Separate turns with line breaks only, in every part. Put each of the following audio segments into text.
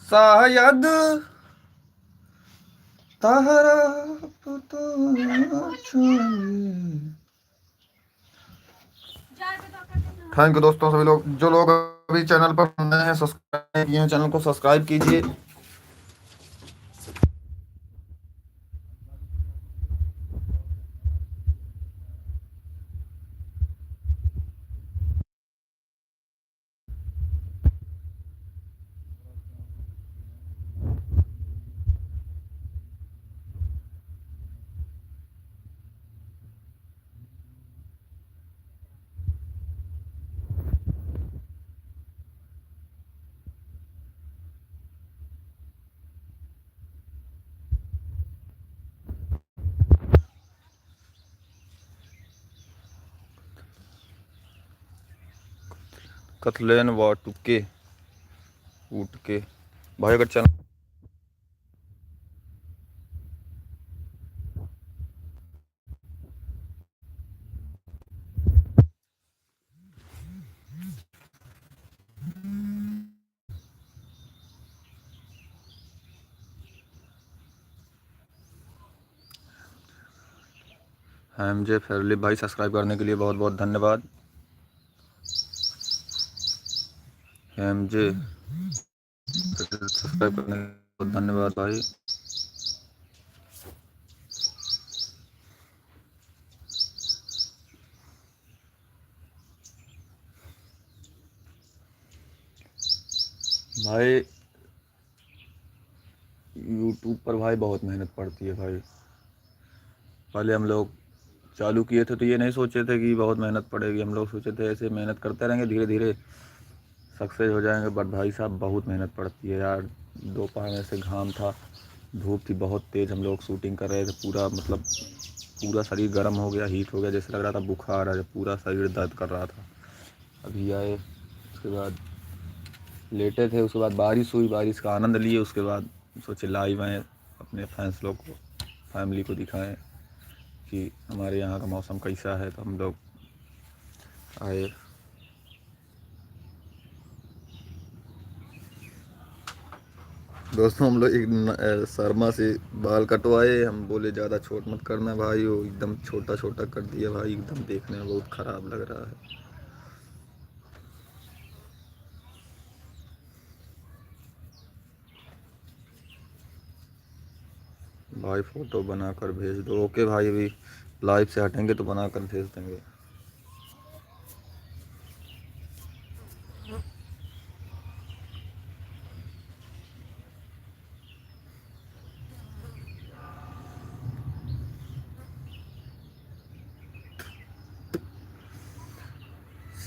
शायद तारा पता चले। थैंक यू दोस्तों, सभी लोग जो लोग अभी चैनल पर नए हैं, सब्सक्राइब किए हैं, चैनल को सब्सक्राइब कीजिए। कतलेन वाटुके उठ के भाई अगर चैनल एमजे फेरली भाई, सब्सक्राइब करने के लिए बहुत बहुत धन्यवाद। एमजे सब्सक्राइब करने के लिए बहुत धन्यवाद भाई। भाई यूट्यूब पर भाई बहुत मेहनत पड़ती है भाई। पहले हम लोग चालू किए थे तो ये नहीं सोचे थे कि बहुत मेहनत पड़ेगी, हम लोग सोचे थे ऐसे मेहनत करते रहेंगे, धीरे धीरे सक्सेस हो जाएंगे। बट भाई साहब बहुत मेहनत पड़ती है यार। दोपहर में से घाम था, धूप थी बहुत तेज़, हम लोग शूटिंग कर रहे थे, पूरा मतलब पूरा शरीर गर्म हो गया, हीट हो गया, जैसे लग रहा था बुखार है, पूरा शरीर दर्द कर रहा था। अभी आए, उसके बाद लेटे थे, उसके बाद बारिश हुई, बारिश का आनंद लिए, उसके बाद सोचे लाइव आएँ, अपने फैंस लोग को, फैमिली को दिखाएं कि हमारे यहाँ का मौसम कैसा है। तो हम लोग आए। दोस्तों हम लोग एक शर्मा से बाल कटवाए, हम बोले ज़्यादा छोट मत करना भाई, वो एकदम छोटा छोटा कर दिया भाई, एकदम देखने में बहुत ख़राब लग रहा है भाई। फ़ोटो बनाकर भेज दो। ओके भाई, अभी लाइव से हटेंगे तो बनाकर भेज देंगे।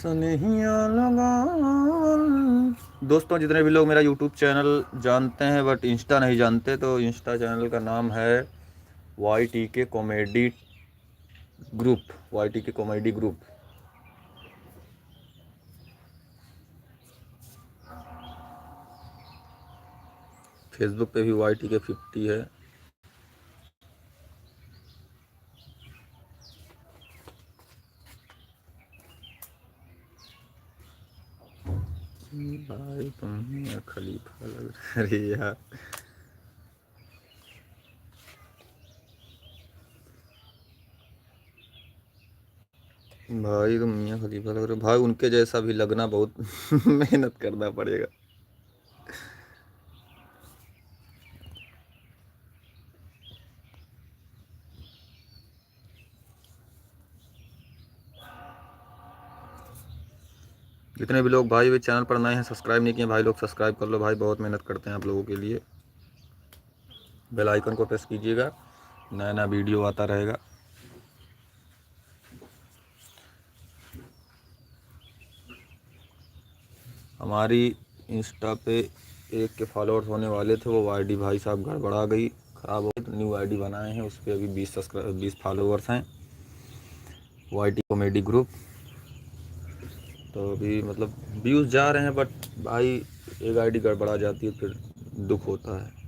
सनहिया लगा। दोस्तों जितने भी लोग मेरा यूट्यूब चैनल जानते हैं बट इंस्टा नहीं जानते, तो इंस्टा चैनल का नाम है YTK comedy group, YTK comedy group. Facebook पे भी YTK 50 है। भाई तुम मियां खलीफा लग रहे। अरे यार भाई तुम मियां खलीफा लग रहे हो भाई, उनके जैसा भी लगना बहुत मेहनत करना पड़ेगा। जितने भी लोग भाई वे चैनल पर नए हैं, सब्सक्राइब नहीं किए भाई लोग सब्सक्राइब कर लो भाई, बहुत मेहनत करते हैं आप लोगों के लिए। बेल आइकन को प्रेस कीजिएगा, नया नया वीडियो आता रहेगा। हमारी इंस्टा पे एक के फॉलोअर्स होने वाले थे, वो आईडी भाई साहब गड़बड़ा गई, ख़राब हो गई, तो न्यू आईडी बनाए हैं, उस पर अभी 20 फॉलोअर्स हैं, YT कॉमेडी ग्रुप। तो अभी मतलब व्यूज़ जा रहे हैं, बट भाई एक आईडी गड़बड़ा जाती है फिर दुख होता है।